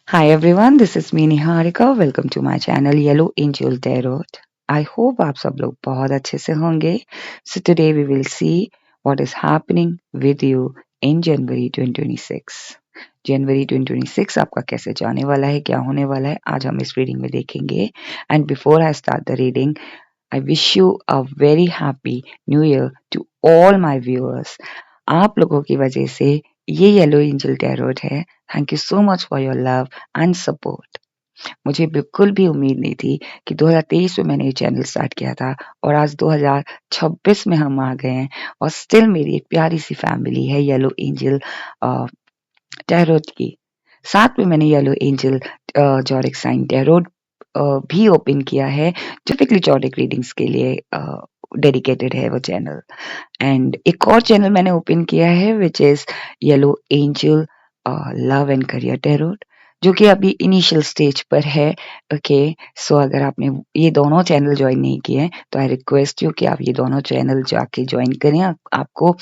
Hi everyone, this is me Niharika. Welcome to my channel Yellow Angel Tarot. I hope आप सब लोग बहुत अच्छे से होंगे. So today we will see what is happening with you in January 2026. जनवरी 2026 आपका कैसे जाने वाला है, क्या होने वाला है, आज हम इस रीडिंग में देखेंगे. And before I start the reading, I wish you a very happy new year to all my viewers. आप लोगों की वजह से ये येलो एंजल टैरोट है. Thank you so much for your love and support. मुझे बिल्कुल भी उम्मीद नहीं थी कि 2023 में मैंने ये चैनल स्टार्ट किया था और आज 2026 में हम आ गए हैं और स्टिल मेरी एक प्यारी सी फैमिली है येलो एंजल टैरोट की. साथ में मैंने येलो एंजल जॉरिक साइन टैरोट भी ओपन किया है. टिपिकली जॉरिक रीडिंग्स के लिए डेडिकेटेड है वो चैनल. एंड एक और चैनल मैंने ओपन किया है which is yellow angel love and career tarot, जो कि अभी इनिशियल स्टेज पर है. ओके, सो अगर आपने ये दोनों चैनल ज्वाइन नहीं किए हैं तो आई रिक्वेस्ट यू कि आप ये दोनों चैनल जाके ज्वाइन करें. आपको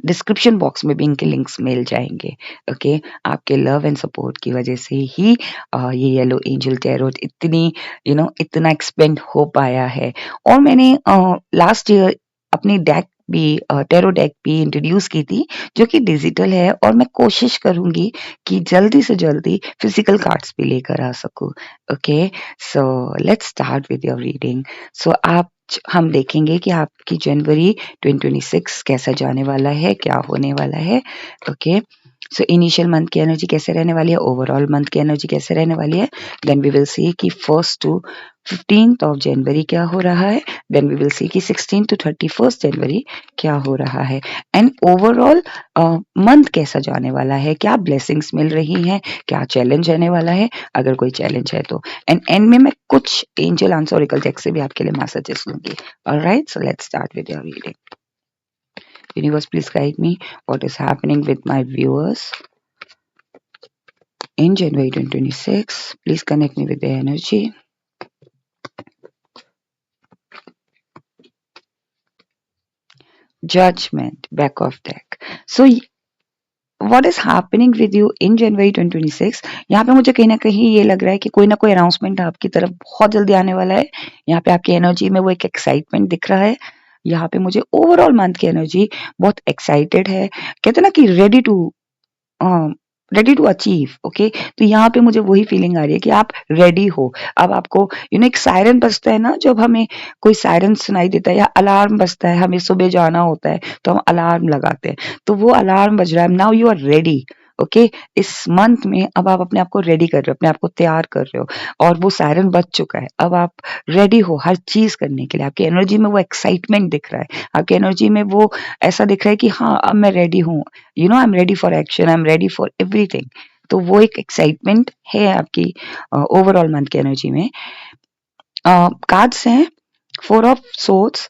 डिस्क्रिप्शन बॉक्स में भी इनके लिंक्स मिल जाएंगे. ओके, आपके लव एंड सपोर्ट की वजह से ही ये येलो एंजल टैरोट इतना एक्सपेंड हो पाया है. और मैंने लास्ट ईयर अपनी डेक भी टैरो डेक भी इंट्रोड्यूस की थी, जो कि डिजिटल है, और मैं कोशिश करूंगी कि जल्दी से जल्दी फिजिकल कार्ड्स भी लेकर आ सकूं. Okay, so let's start with your reading. So हम देखेंगे कि आपकी जनवरी 2026 कैसा जाने वाला है, क्या होने वाला है. ओके, सो इनिशियल मंथ की एनर्जी कैसे रहने वाली है, ओवरऑल मंथ की एनर्जी कैसे रहने वाली है. देन वी विल सी कि 1st to 15th of January क्या हो रहा है. देन वी विल सी कि 16th to 31st जनवरी क्या हो रहा है. एंड ओवरऑल मंथ कैसा जाने वाला है, क्या ब्लेसिंग्स मिल रही हैं, क्या चैलेंज रहने वाला है अगर कोई चैलेंज है तो. एंड एंड में मैं कुछ एंजल आंसर ओरेकल डेक से भी आपके लिए मैसेजेस लूंगी. Alright, so let's start with your reading. Universe, please guide me. What is happening with my viewers in January 2026? Please connect me with the energy. Judgment, back of deck. So what is happening with you in January 2026. यहाँ पे मुझे कहीं ना कहीं ये लग रहा है कि कोई ना कोई अनाउंसमेंट आपकी तरफ बहुत जल्दी आने वाला है. यहाँ पे आपकी एनर्जी में वो एक एक्साइटमेंट दिख रहा है. यहाँ पे मुझे ओवरऑल मंथ की एनर्जी बहुत एक्साइटेड है. कहते हैं ना कि रेडी टू अचीव. ओके, तो यहाँ पे मुझे वही फीलिंग आ रही है कि आप रेडी हो. अब आपको एक सायरन बजता है ना, जब हमें कोई सायरन सुनाई देता है या अलार्म बजता है, हमें सुबह जाना होता है तो हम अलार्म लगाते हैं, तो वो अलार्म बज रहा है. Now you are ready. Okay, इस मंथ में अब आप अपने आप को रेडी कर रहे हो, अपने आप को तैयार कर रहे हो, और वो सायरन बज चुका है. अब आप रेडी हो हर चीज करने के लिए. आपकी एनर्जी में वो एक्साइटमेंट दिख रहा है, आपकी एनर्जी में वो ऐसा दिख रहा है कि हाँ, अब मैं रेडी हूँ. I am ready for action, I am ready for everything. तो वो एक एक्साइटमेंट है आपकी ओवरऑल मंथ की एनर्जी में. कार्ड्स हैं 4 of Swords,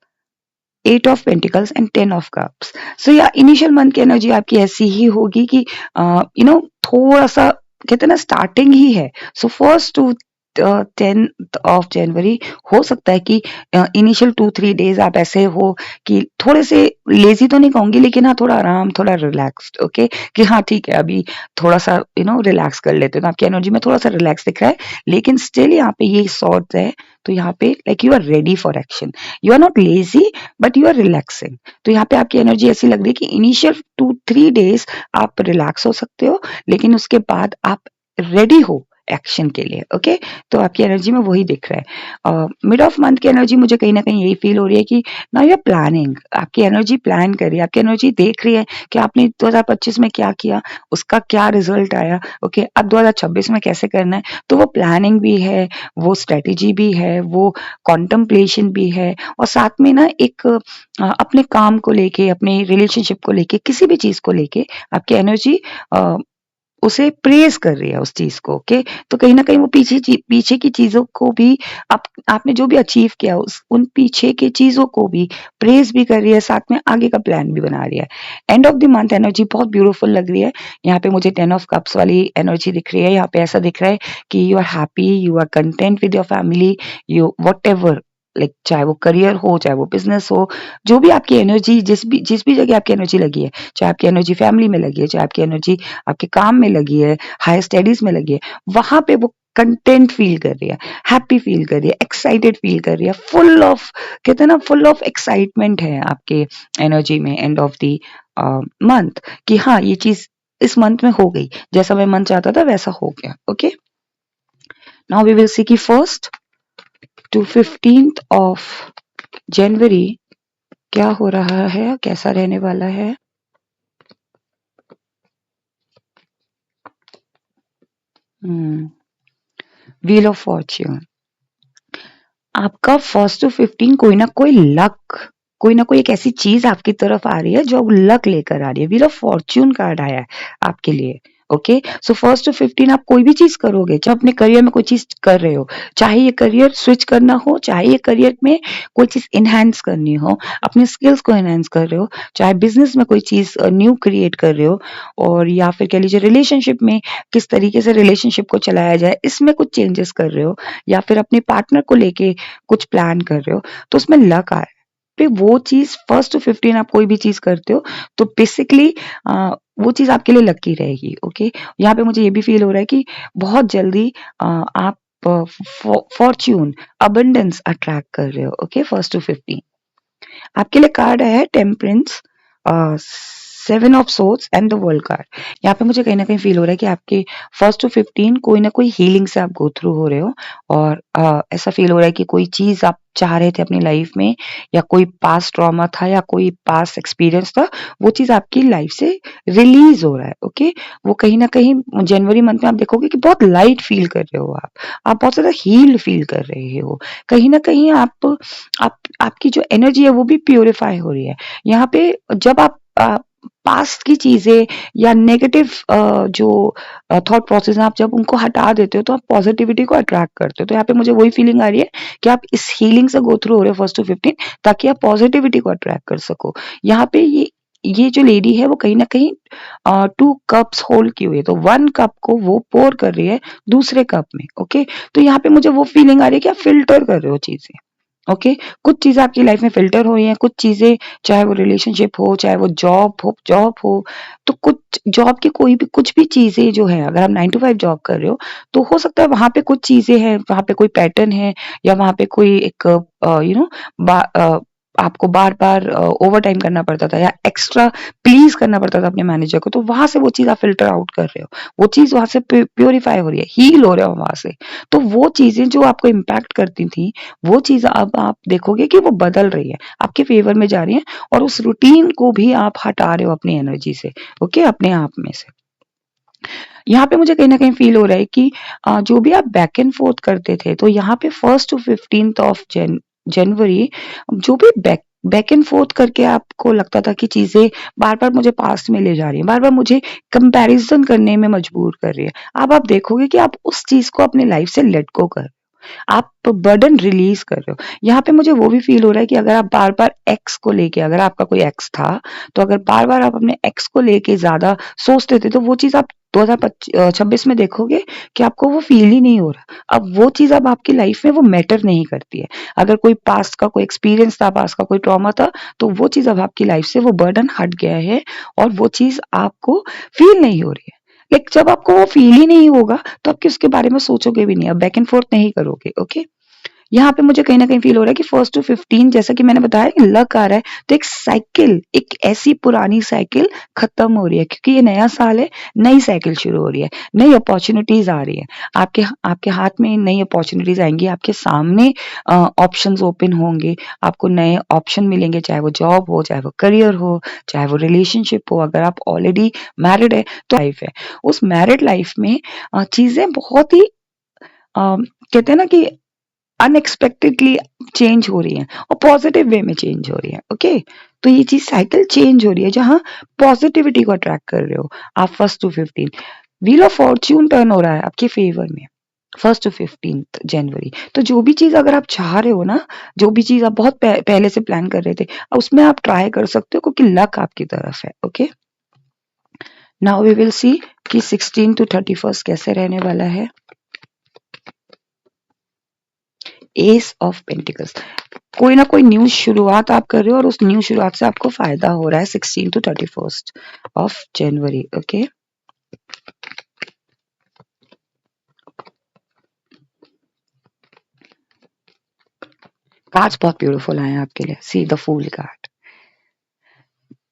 8 of Pentacles and 10 of Cups. सो या इनिशियल मंथ की एनर्जी आपकी ऐसी ही होगी कि थोड़ा सा कहते हैं ना, स्टार्टिंग ही है. सो 1st to 10th of January हो सकता है कि इनिशियल 2-3 डेज आप ऐसे हो कि थोड़े से लेजी तो नहीं कहूंगी, लेकिन हाँ, थोड़ा आराम, थोड़ा रिलैक्स्ड. ओके, कि हाँ ठीक है, अभी थोड़ा सा रिलैक्स कर लेते हैं. तो आपकी एनर्जी में थोड़ा सा रिलैक्स दिख रहा है, लेकिन स्टिल यहाँ पे ये सॉर्ट है. तो यहाँ पे like you are ready for action. You are not lazy but you are relaxing. तो यहाँ पे आपकी एनर्जी ऐसी लग रही है कि इनिशियल 2-3 डेज आप रिलैक्स हो सकते हो, लेकिन उसके बाद आप रेडी हो एक्शन के लिए. ओके, तो आपकी एनर्जी में वही दिख रहा है. मिड ऑफ मंथ की एनर्जी मुझे कहीं ना कहीं यही फील हो रही है कि नाउ यू आर प्लानिंग. आपकी एनर्जी प्लान कर रही है, आपकी एनर्जी देख रही है कि आपने 2025 में क्या किया, उसका क्या रिजल्ट आया. ओके, अब 2026 में कैसे करना है. तो वो प्लानिंग भी है, वो स्ट्रेटेजी भी है, वो कॉन्टम्पलेशन भी है, और साथ में ना एक अपने काम को लेके, अपने रिलेशनशिप को लेके, किसी भी चीज को लेके आपकी एनर्जी उसे प्रेज कर रही है उस चीज को. ओके, तो कहीं ना कहीं वो पीछे की चीजों को भी आपने जो भी अचीव किया उन पीछे की चीजों को भी प्रेज भी कर रही है, साथ में आगे का प्लान भी बना रही है. End of the month energy बहुत ब्यूटीफुल लग रही है. यहाँ पे मुझे 10 of Cups वाली एनर्जी दिख रही है. यहाँ पे ऐसा दिख रहा है कि you are happy, you are content with your family, you whatever like चाहे वो करियर हो, चाहे वो बिजनेस हो, जो भी आपकी एनर्जी, जिस भी जगह आपकी एनर्जी लगी है, चाहे आपकी एनर्जी फैमिली में लगी है, चाहे आपकी एनर्जी आपके काम में लगी है, हायर स्टडीज में लगी है, वहां पे वो कंटेंट फील कर रही है, हैप्पी फील कर रही है, एक्साइटेड फील कर रही है, फुल ऑफ, कहते हैं ना, फुल ऑफ एक्साइटमेंट है आपके एनर्जी में एंड ऑफ द मंथ, कि हाँ ये चीज इस मंथ में हो गई, जैसा मैं मन चाहता था वैसा हो गया। Okay, now we will see कि 1st to 15th of January क्या हो रहा है, कैसा रहने वाला है। व्हील ऑफ फॉर्च्यून, आपका 1st to 15 कोई ना कोई लक, कोई ना कोई एक ऐसी चीज आपकी तरफ आ रही है जो लक लेकर आ रही है। व्हील ऑफ फॉर्च्यून कार्ड आया है आपके लिए। ओके, सो 1st to 15 आप कोई भी चीज करोगे, जब अपने करियर में कोई चीज कर रहे हो, चाहे ये करियर स्विच करना हो, चाहे ये करियर में कोई चीज इनहेंस करनी हो, अपने स्किल्स को इनहेंस कर रहे हो, चाहे बिजनेस में कोई चीज न्यू क्रिएट कर रहे हो, और या फिर कह लीजिए रिलेशनशिप में किस तरीके से रिलेशनशिप को चलाया जाए, इसमें कुछ चेंजेस कर रहे हो, या फिर अपने पार्टनर को लेके कुछ प्लान कर रहे हो, तो उसमें लक आ रहा है। पे वो चीज 1st to 15 आप कोई भी चीज करते हो तो बेसिकली वो चीज आपके लिए लकी रहेगी। ओके, यहाँ पे मुझे ये भी फील हो रहा है कि बहुत जल्दी आप फॉर्च्यून, अबंडेंस अट्रैक्ट कर रहे हो। ओके, 1st to 15 आपके लिए कार्ड आया है temperance, 7 of Swords and the world card. यहाँ पे मुझे कहीं ना कहीं फील हो रहा है कि आपके 1st to 15 कोई ना कोई हीलिंग से आप गो थ्रू हो रहे हो, और ऐसा फील हो रहा है कि कोई चीज आप चाह रहे थे अपनी लाइफ में, या कोई पास्ट ट्रॉमा था, या कोई पास्ट एक्सपीरियंस था, वो चीज आपकी लाइफ से रिलीज हो रहा है। ओके, वो कहीं ना कहीं जनवरी मंथ में आप देखोगे कि बहुत लाइट फील कर रहे हो, आप बहुत ज्यादा हील्ड फील कर रहे हो, कहीं ना कहीं आपकी जो एनर्जी है वो भी प्योरीफाई हो रही है। यहाँ पे जब आप पास्ट की चीजें या नेगेटिव जो थॉट प्रोसेस है, आप जब उनको हटा देते हो तो आप पॉजिटिविटी को अट्रैक्ट करते हो। तो यहाँ पे मुझे वही फीलिंग आ रही है कि आप इस हीलिंग से गो थ्रू हो रहे हो 1st to 15, ताकि आप पॉजिटिविटी को अट्रैक्ट कर सको। यहाँ पे ये जो लेडी है वो कहीं ना कहीं 2 कप्स होल्ड की हुई है, तो 1 कप को वो पोर कर रही है दूसरे कप में। ओके, तो यहाँ पे मुझे वो फीलिंग आ रही है कि आप फिल्टर कर रहे हो चीजें। ओके, कुछ चीजें आपकी लाइफ में फिल्टर हो रही हैं, कुछ चीजें, चाहे वो रिलेशनशिप हो, चाहे वो जॉब हो, तो कुछ जॉब की कोई भी कुछ भी चीजें जो है, अगर आप 9 to 5 जॉब कर रहे हो, तो हो सकता है वहां पे कुछ चीजें हैं, वहां पे कोई पैटर्न है, या वहां पे कोई एक यू नो आपको बार बार ओवर टाइम करना पड़ता था, या एक्स्ट्रा प्लीज करना पड़ता था अपने मैनेजर को, तो वहां से वो चीज आप फिल्टर आउट कर रहे हो, वो चीज वहां से प्योरीफाई हो रही है, हील हो रहे हो वहां से। तो वो चीजें जो आपको इम्पैक्ट करती थी, वो चीज अब आप देखोगे कि वो बदल रही है, आपके फेवर में जा रही है, और उस रूटीन को भी आप हटा रहे हो अपनी एनर्जी से। ओके, अपने आप में से। यहाँ पे मुझे कहीं ना कहीं फील हो रहा है कि जो भी आप बैक एंड फोर्थ करते थे, तो यहाँ पे 1st to 15 ऑफ जनवरी जो भी बैक एंड फोर्थ करके आपको लगता था कि चीजें बार बार मुझे पास्ट में ले जा रही है, बार बार मुझे कंपैरिजन करने में मजबूर कर रही है, अब आप देखोगे कि आप उस चीज को अपने लाइफ से लेट गो कर, आप बर्डन रिलीज कर रहे हो। यहाँ पे मुझे वो भी फील हो रहा है कि अगर आप बार बार एक्स को लेके, अगर आपका कोई एक्स था, तो अगर बार बार आप अपने एक्स को लेके ज्यादा सोचते थे, तो वो चीज आप 2026 में देखोगे कि आपको वो फील ही नहीं हो रहा। अब वो चीज अब आपकी लाइफ में वो मैटर नहीं करती है। अगर कोई पास्ट का कोई एक्सपीरियंस था, पास्ट का कोई ट्रॉमा था, तो वो चीज अब आपकी लाइफ से वो बर्डन हट गया है, और वो चीज आपको फील नहीं हो रही है। एक जब आपको वो फील ही नहीं होगा, तो आप उसके बारे में सोचोगे भी नहीं, आप बैक एंड फोर्थ नहीं करोगे। ओके, यहाँ पे मुझे कहीं ना कहीं फील हो रहा है कि 1st to 15, जैसा कि मैंने बताया कि लक आ रहा है, तो एक साइकिल, एक ऐसी पुरानी साइकिल खत्म हो रही है, क्योंकि ये नया साल है, नई साइकिल शुरू हो रही है, नई अपॉर्चुनिटीज आ रही है, आपके आपके हाथ में नई अपॉर्चुनिटीज आएंगी, आपके सामने ऑप्शंस ओपन होंगे, आपको नए ऑप्शन मिलेंगे, चाहे वो जॉब हो, चाहे वो करियर हो, चाहे वो रिलेशनशिप हो। अगर आप ऑलरेडी मैरिड है तो लाइफ है, उस मैरिड लाइफ में चीजें बहुत ही कहते हैं ना कि अनएक्सपेक्टेडली चेंज हो रही है, और पॉजिटिव वे में चेंज हो रही है। ओके, तो ये चीज साइकिल चेंज हो रही है, जहां पॉजिटिविटी को अट्रैक्ट कर रहे हो आप 1st to 15। Wheel of Fortune turn हो रहा है आपके फेवर में 1st to 15 जनवरी। तो जो भी चीज अगर आप चाह रहे हो ना, जो भी चीज आप बहुत पहले से प्लान कर रहे थे, उसमें आप ट्राई कर सकते हो, क्योंकि लक आपकी तरफ है। Okay, now we will see कि 16 to 31 कैसे रहने वाला है। एस ऑफ पेंटिकल्स, कोई ना कोई न्यू शुरुआत आप कर रहे हो और उस न्यू शुरुआत से आपको फायदा हो रहा है 16 to 31st of January. Okay, cards बहुत ब्यूटीफुल आए हैं आपके लिए। सी द फूल कार्ड,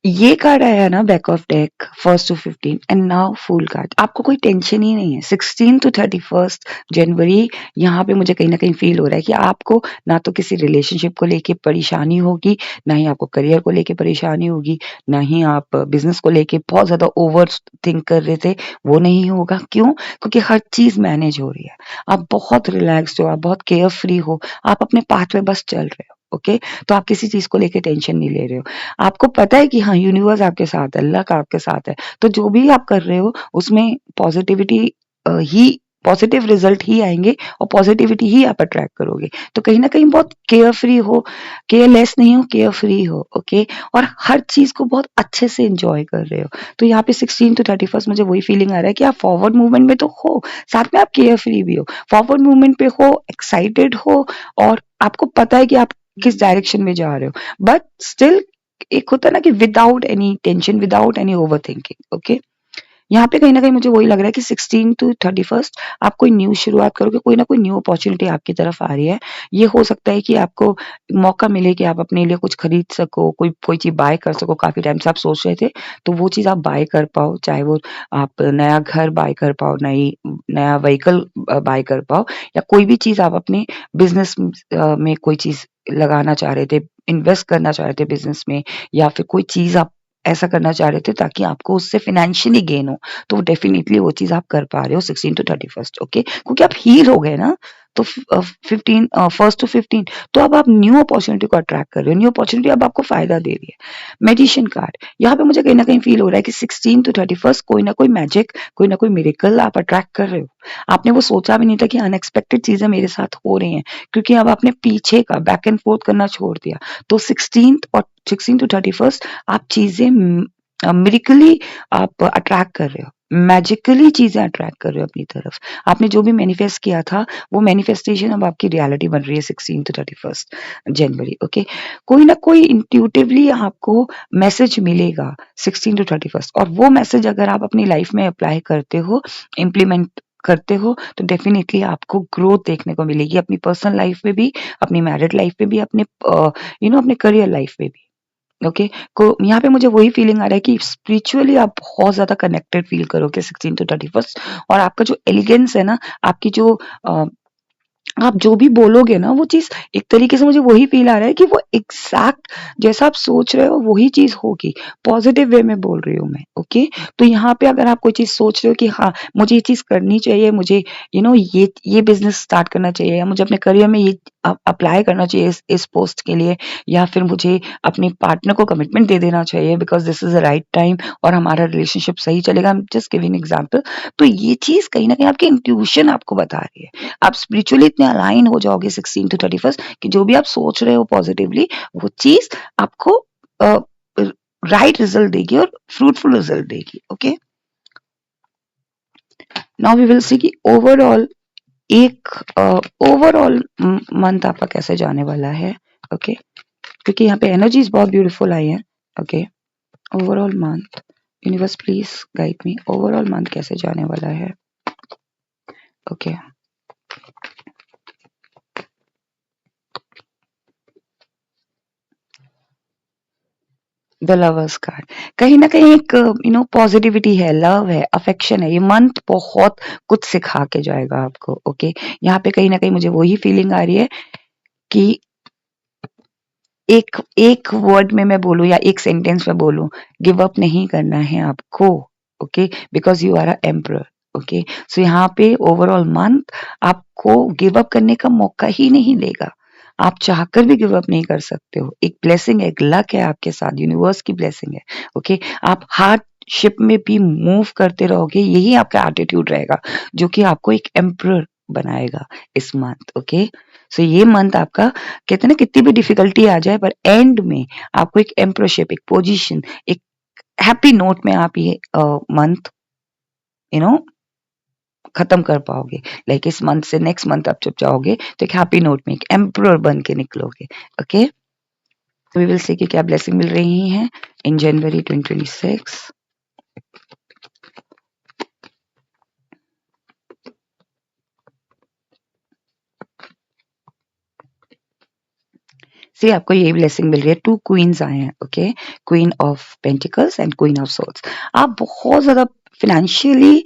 ये कार्ड आया ना back of deck, 1st to 15 and now fool card. आपको कोई टेंशन ही नहीं है 16 टू 31st जनवरी। यहाँ पे मुझे कहीं ना कहीं फील हो रहा है कि आपको ना तो किसी रिलेशनशिप को लेके परेशानी होगी, ना ही आपको करियर को लेके परेशानी होगी, ना ही आप बिजनेस को लेके बहुत ज्यादा ओवर थिंक कर रहे थे, वो नहीं होगा। क्यों? क्योंकि हर चीज मैनेज हो रही है। आप बहुत रिलैक्स्ड हो, आप बहुत केयर फ्री हो, आप अपने पाथ में बस चल रहे हो। ओके, तो आप किसी चीज को लेके टेंशन नहीं ले रहे हो। आपको पता है कि हाँ, यूनिवर्स आपके साथ है, लक आपके साथ है, तो जो भी आप कर रहे हो उसमें पॉजिटिविटी ही, पॉजिटिव रिजल्ट ही आएंगे और पॉजिटिविटी ही आप अट्रैक्ट करोगे। तो कहीं ना कहीं बहुत केयर फ्री हो, केयरलेस नहीं हो, केयर फ्री हो। ओके, और हर चीज को बहुत अच्छे से एंजॉय कर रहे हो। तो यहाँ पे 16 to 31 मुझे वही फीलिंग आ रहा है कि आप फॉरवर्ड मूवमेंट में तो हो, साथ में आप केयर फ्री भी हो, फॉरवर्ड मूवमेंट पे हो, एक्साइटेड हो, और आपको पता है कि आप किस डायरेक्शन में जा रहे हो, बट स्टिल एक होता है ना कि without any tension, without any over thinking. Okay, यहाँ पे कहीं ना कहीं मुझे वही लग रहा है कि 16 to 31 आप कोई न्यू शुरुआत करोगे, कोई ना कोई न्यू अपॉर्चुनिटी आपकी तरफ आ रही है। ये हो सकता है कि आपको मौका मिले कि आप अपने लिए कुछ खरीद सको, कोई कोई चीज बाय कर सको, काफी टाइम से आप सोच रहे थे, तो वो चीज आप बाय कर पाओ। चाहे वो आप नया घर बाय कर पाओ, नई नया व्हीकल बाय कर पाओ, या कोई भी चीज आप अपने बिजनेस में कोई चीज लगाना चाह रहे थे, इन्वेस्ट करना चाह रहे थे बिजनेस में, या फिर कोई चीज आप ऐसा करना चाह रहे थे ताकि आपको उससे फाइनेंशियली गेन हो, तो डेफिनेटली वो चीज आप कर पा रहे हो 16 to 31। ओके, क्योंकि आप हील हो गए ना। तो 15 1st to 15, तो अब आप न्यू अपॉर्चुनिटी को अट्रैक्ट कर रहे हो, न्यू अपॉर्चुनिटी अब आपको फायदा दे रही है। मेडिशियन कार्ड, यहाँ पे मुझे कहीं ना कहीं फील हो रहा है कि 16 to 31 कोई ना कोई मैजिक, कोई ना कोई मिरेकल आप अट्रैक्ट कर रहे हो। आपने वो सोचा भी नहीं था कि अनएक्सपेक्टेड चीजें मेरे साथ हो रही हैं, क्योंकि अब आपने पीछे का बैक एंड फोर्थ करना छोड़ दिया। तो 16 to 31 आप चीजें मिरिकली आप अट्रैक्ट कर रहे हो, मैजिकली चीजें अट्रैक्ट कर रहे हो अपनी तरफ। आपने जो भी मैनिफेस्ट किया था, वो मैनिफेस्टेशन अब आपकी रियलिटी बन रही है 16 to 31 जनवरी। ओके, कोई ना कोई इंट्यूटिवली आपको मैसेज मिलेगा 16 to 31, और वो मैसेज अगर आप अपनी लाइफ में अप्लाई करते हो, इम्प्लीमेंट करते हो, तो डेफिनेटली आपको ग्रोथ देखने को मिलेगी, अपनी पर्सनल लाइफ में भी, अपनी मैरिड लाइफ में भी, अपने अपने करियर लाइफ में भी। ओके, को यहाँ पे मुझे वही फीलिंग आ रहा है कि स्पिरिचुअली आप बहुत ज्यादा कनेक्टेड फील करोगे 16 to 31, और आपका जो एलिगेंस है ना, आपकी जो आप जो भी बोलोगे ना, वो चीज एक तरीके से मुझे वही फील आ रहा है कि वो एग्जैक्ट जैसा आप सोच रहे हो वही चीज होगी। पॉजिटिव वे में बोल रही हूँ मैं। ओके, तो यहाँ पे अगर आप कोई चीज सोच रहे हो कि हाँ, मुझे ये चीज करनी चाहिए, मुझे ये बिजनेस स्टार्ट करना चाहिए, या मुझे अपने करियर में ये अप्लाई करना चाहिए इस पोस्ट के लिए, या फिर मुझे अपने पार्टनर को कमिटमेंट दे देना चाहिए because this is the right time और हमारा रिलेशनशिप सही चलेगा, I am just giving example. तो ये चीज कहीं ना कहीं आपकी इंट्यूशन आपको बता रही है। आप स्पिरिचुअली इतने अलाइन हो जाओगे 16 to 31 कि जो भी आप सोच रहे हो पॉजिटिवली, वो चीज आपको राइट रिजल्ट देगी और फ्रूटफुल रिजल्ट देगी। Okay, now we will see कि ओवरऑल एक ओवरऑल मंथ आपका कैसे जाने वाला है। ओके, क्योंकि यहाँ पे एनर्जीज बहुत ब्यूटीफुल आई है। Okay, overall month, universe please guide me, overall month कैसे जाने वाला है। ओके, द लवर्स कार्ड, कहीं ना कहीं एक पॉजिटिविटी है, लव है, अफेक्शन है। ये मंथ बहुत कुछ सिखा के जाएगा आपको। ओके, यहाँ पे कहीं ना कहीं मुझे वही फीलिंग आ रही है कि एक एक वर्ड में मैं बोलूं या एक सेंटेंस में बोलूं, गिव अप नहीं करना है आपको। Okay, because you are a emperor. Okay, so यहाँ पे ओवरऑल मंथ आपको गिव अप करने का मौका ही नहीं देगा। आप चाहकर भी गिव अप नहीं कर सकते हो। एक ब्लेसिंग है, एक लक है आपके साथ, यूनिवर्स की ब्लेसिंग है। ओके, आप हार्डशिप में भी मूव करते रहोगे, यही आपका एटीट्यूड रहेगा जो कि आपको एक एम्परर बनाएगा इस मंथ। ओके, सो ये मंथ आपका, कहते हैं ना, कितनी भी डिफिकल्टी आ जाए पर एंड में आपको एक एम्परशिप, एक पोजीशन, एक हैप्पी नोट में आप ये मंथ यू नो खत्म कर पाओगे। लाइक इस मंथ से नेक्स्ट मंथ आप जब जाओगे तो एक हैप्पी नोट में एक एम्परर बन के निकलोगे। ओके, वी विल सी कि क्या ब्लेसिंग मिल रही है इन जनवरी 2026। सी आपको ये ब्लेसिंग मिल रही है, 2 क्वींस आए हैं। Okay, queen of pentacles and queen of swords. आप बहुत ज्यादा फाइनेंशियली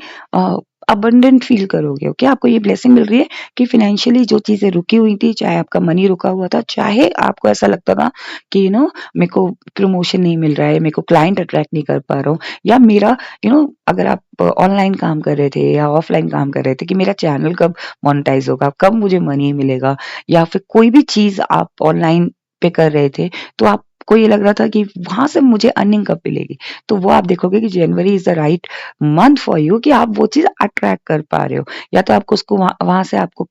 अबंडेंट फील करोगे। ओके, आपको ये ब्लेसिंग मिल रही है कि फाइनेंशियली जो चीजें रुकी हुई थी, चाहे आपका मनी रुका हुआ था, चाहे आपको ऐसा लगता था कि मेरे को प्रमोशन नहीं मिल रहा है, मेरे को क्लाइंट अट्रैक्ट नहीं कर पा रहा हूँ, या मेरा अगर आप ऑनलाइन काम कर रहे थे या ऑफलाइन काम कर रहे थे कि मेरा चैनल कब मोनेटाइज होगा, कब मुझे मनी मिलेगा, या फिर कोई भी चीज आप ऑनलाइन पे कर रहे थे तो आपको ये लग रहा था कि वहां से मुझे अर्निंग कब मिलेगी, तो वो आप देखोगे कि जनवरी is the right month for you कि आप वो चीज अट्रैक्ट कर पा रहे हो, या तो आपको उसको वहां से आपको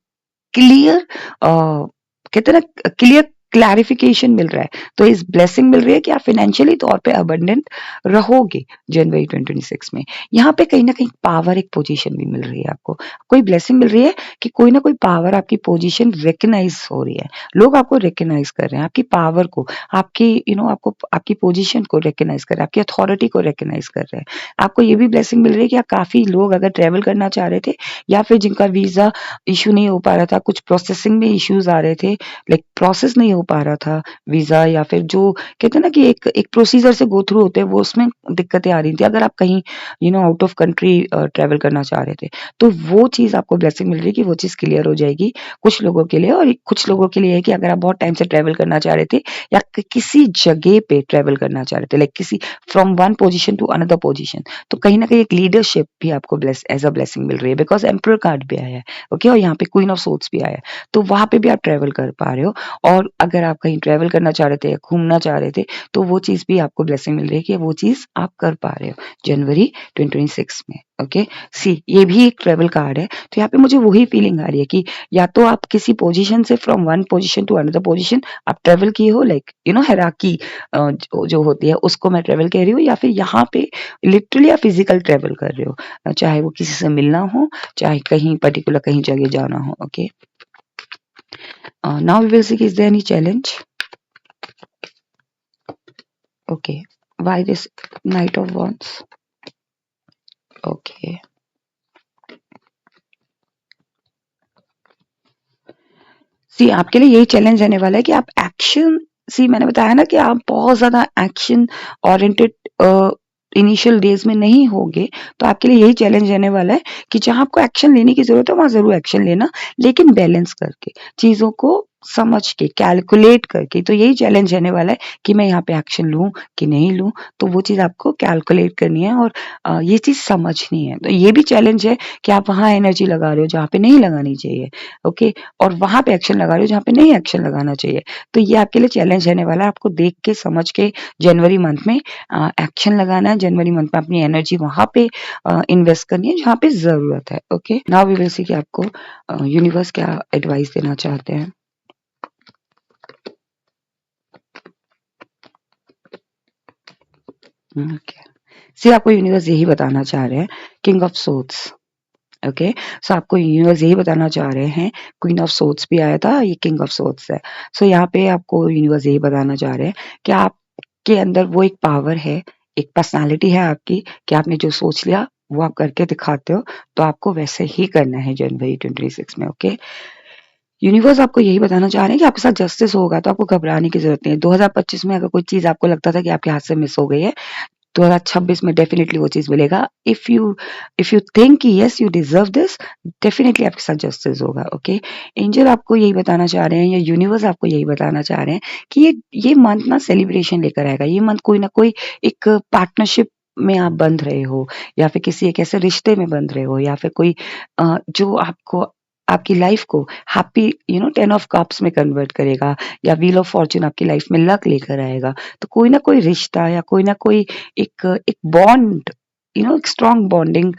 क्लियर कहते हैं ना क्लियर क्लैरिफिकेशन मिल रहा है। तो इस ब्लेसिंग मिल रही है कि आप फाइनेंशियली तौर पे अबंडेंट रहोगे जनवरी 2026 में। यहाँ पे कहीं ना कहीं पावर एक पोजीशन भी मिल रही है आपको, कोई ब्लेसिंग मिल रही है कि कोई ना कोई पावर आपकी पोजीशन रिकग्नाइज हो रही है, लोग आपको रिकग्नाइज कर रहे हैं, आपकी पावर को, आपकी आपको आपकी पोजीशन को रिकग्नाइज कर रहे हैं, आपकी अथॉरिटी को रिकग्नाइज कर रहे हैं। आपको ये भी ब्लेसिंग मिल रही है कि आप काफी लोग अगर ट्रेवल करना चाह रहे थे या फिर जिनका वीजा इशू नहीं हो पा रहा था, कुछ प्रोसेसिंग में इश्यूज आ रहे थे, लाइक प्रोसेस नहीं हो पा रहा था वीजा, या फिर जो कहते हैं ना कि एक एक प्रोसीजर से गो थ्रू होते हैं, वो उसमें दिक्कतें आ रही थी। अगर आप कहीं आउट ऑफ कंट्री ट्रेवल करना चाह रहे थे तो वो चीज आपको ब्लेसिंग मिल रही है कि वो चीज क्लियर हो जाएगी कुछ लोगों के लिए, और कुछ लोगों के लिए है कि अगर आप बहुत टाइम से ट्रेवल करना चाह रहे थे या किसी जगह पे ट्रेवल करना चाह रहे थे, लाइक किसी from one position to another position, तो कहीं ना कहीं एक लीडरशिप भी आपको एज अ ब्लेसिंग मिल रही है, बिकॉज एम्परर कार्ड भी आया है। ओके, और यहाँ पे क्वीन ऑफ सोर्ड्स भी आया है, तो वहां पे भी आप ट्रेवल कर पा रहे हो। और अगर आप कहीं ट्रेवल करना चाह रहे थे या घूमना चाह रहे थे तो वो चीज भी आपको ब्लेसिंग मिल रही है कि वो चीज आप कर पा रहे हो जनवरी 2026 में। ओके, सी ये भी एक ट्रेवल कार्ड है, तो यहाँ पे मुझे वही फीलिंग आ रही है कि या तो आप किसी पोजीशन से from one position to another position आप ट्रेवल किए हो, लाइक हायरार्की जो होती है उसको मैं ट्रेवल कह रही हूँ, या फिर यहाँ पे लिटरली आप फिजिकल ट्रेवल कर रहे हो, चाहे वो किसी से मिलना हो, चाहे कहीं पर्टिकुलर कहीं जगह जाना हो। Okay, now we will see, is there any challenge? Okay, why this Knight of Wands? Okay, सी आपके लिए यही चैलेंज रहने वाला है कि आप एक्शन, सी मैंने बताया ना कि आप बहुत ज्यादा एक्शन ओरिएंटेड इनिशियल डेज में नहीं होगे, तो आपके लिए यही चैलेंज रहने वाला है कि जहां आपको एक्शन लेने की जरूरत है वहां जरूर एक्शन लेना, लेकिन बैलेंस करके, चीजों को समझ के, कैलकुलेट करके। तो यही चैलेंज रहने वाला है कि मैं यहाँ पे एक्शन लूं कि नहीं लूं, तो वो चीज आपको कैलकुलेट करनी है और ये चीज समझनी है। तो ये भी चैलेंज है कि आप वहां एनर्जी लगा रहे हो जहाँ पे नहीं लगानी चाहिए। ओके, और वहां पे एक्शन लगा रहे हो जहाँ पे नहीं एक्शन लगाना चाहिए। तो ये आपके लिए चैलेंज रहने वाला है, आपको देख के समझ के जनवरी मंथ में एक्शन लगाना है, जनवरी मंथ में अपनी एनर्जी वहां पे इन्वेस्ट करनी है जहाँ पे जरूरत है। Okay, now we will see कि आपको यूनिवर्स क्या एडवाइस देना चाहते हैं। ओके, सी आपको यूनिवर्स यही बताना चाह रहे हैं, किंग ऑफ सोर्ड्स। ओके, सो आपको यूनिवर्स यही बताना चाह रहे हैं, क्वीन ऑफ सोर्ड्स भी आया था, ये किंग ऑफ सोर्ड्स है। सो यहाँ पे आपको यूनिवर्स यही बताना चाह रहे हैं कि आपके अंदर वो एक पावर है, एक पर्सनालिटी है आपकी, कि आपने जो सोच लिया वो आप करके दिखाते हो, तो आपको वैसे ही करना है जनवरी 2026 में। ओके, यूनिवर्स आपको यही बताना चाह रहे हैं कि आपके साथ जस्टिस होगा, तो आपको घबराने की जरूरत नहीं है। 2025 में अगर कोई चीज आपको लगता था कि आपके हाथ से मिस हो गई है, 2026 में डेफिनेटली वो चीज मिलेगा। इफ यू थिंक कि yes you deserve this, definitely आपके साथ जस्टिस होगा। ओके, एंजल आपको यही बताना चाह रहे हैं, या यूनिवर्स आपको यही बताना चाह रहे हैं कि ये मंथ ना सेलिब्रेशन लेकर आएगा। ये मंथ कोई ना कोई एक पार्टनरशिप में आप बंध रहे हो, या फिर किसी एक ऐसे रिश्ते में बंध रहे हो, या फिर कोई जो आपको आपकी लाइफ को हैप्पी 10 ऑफ कप्स में कन्वर्ट करेगा, या व्हील ऑफ फॉर्च्यून आपकी लाइफ में लक लेकर आएगा। तो कोई ना कोई रिश्ता या कोई ना कोई एक एक बॉन्ड एक स्ट्रॉन्ग बॉन्डिंग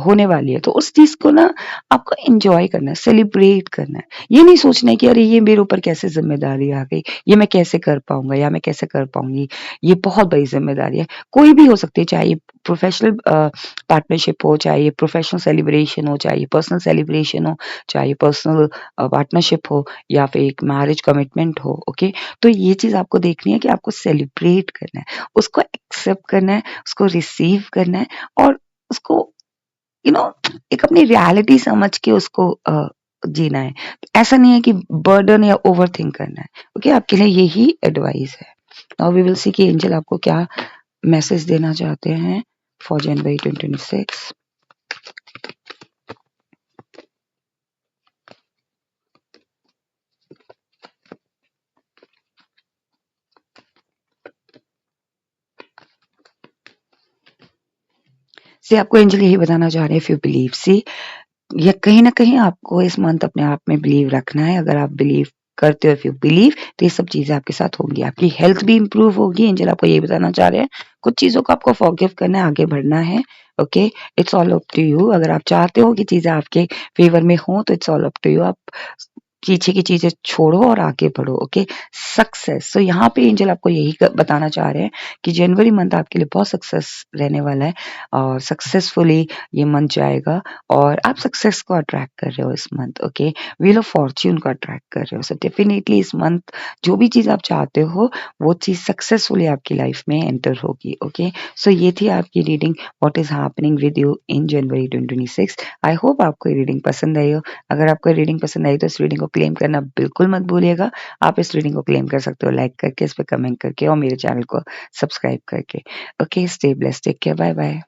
होने वाली है। तो उस चीज़ को ना आपको एन्जॉय करना है, सेलिब्रेट करना है। ये नहीं सोचना है कि अरे ये मेरे ऊपर कैसे ज़िम्मेदारी आ गई, ये मैं कैसे कर पाऊँगा या मैं कैसे कर पाऊँगी, ये बहुत बड़ी ज़िम्मेदारी है। कोई भी हो सकती है, चाहे ये प्रोफ़ेशनल पार्टनरशिप हो, चाहे ये प्रोफ़ेशनल सेलिब्रेशन हो, चाहे ये पर्सनल सेलिब्रेशन हो, चाहे ये पर्सनल पार्टनरशिप हो या फिर एक मैरिज कमिटमेंट हो, ओके? तो ये चीज़ आपको देखनी है कि आपको सेलिब्रेट करना है, उसको एक्सेप्ट करना है, उसको रिसीव करना है और उसको यू नो एक अपनी रियलिटी समझ के उसको जीना है। ऐसा नहीं है कि बर्डन या ओवरथिंक करना है, ओके? आपके लिए यही एडवाइस है। नाउ वी विल सी कि एंजल आपको क्या मैसेज देना चाहते हैं फॉर जनवरी 2026। से आपको एंजल यही बताना चाह रहे हैं, इफ यू बिलीव सी, या कहीं न कहीं आपको इस मंथ अपने आप में बिलीव रखना है। अगर आप बिलीव करते हो, इफ यू बिलीव, तो ये सब चीज़ें आपके साथ होंगी। आपकी हेल्थ भी इम्प्रूव होगी। एंजल आपको यही बताना चाह रहे हैं। कुछ चीज़ों को आपको फॉरगिव करना है, आगे बढ़ना है, okay? It's all up to you. अगर आप चाहते हो कि चीज़ें आपके फ़ेवर में हों, तो it's all up to you. आप पीछे की चीज़ें छोड़ो और आगे बढ़ो, ओके? सक्सेस, सो यहाँ पे एंजल आपको यही बताना चाह रहे हैं कि जनवरी मंथ आपके लिए बहुत सक्सेस रहने वाला है और सक्सेसफुली ये मंथ जाएगा और आप सक्सेस को अट्रैक्ट कर रहे हो इस month, okay? Wheel of Fortune को अट्रैक्ट कर रहे हो। सो डेफिनेटली इस मंथ जो भी चीज़ आप चाहते हो, वो चीज़ सक्सेसफुली आपकी लाइफ में एंटर होगी, ओके? सो ये थी आपकी reading, what is happening with you in January 2026। I hope आपको ये रीडिंग पसंद आई हो। अगर आपको रीडिंग पसंद आई तो इस रीडिंग को क्लेम करना बिल्कुल मत भूलिएगा। आप इस रीडिंग को क्लेम कर सकते हो लाइक करके, इस पे कमेंट करके और मेरे चैनल को सब्सक्राइब करके। Okay, stay blessed, take care, bye bye.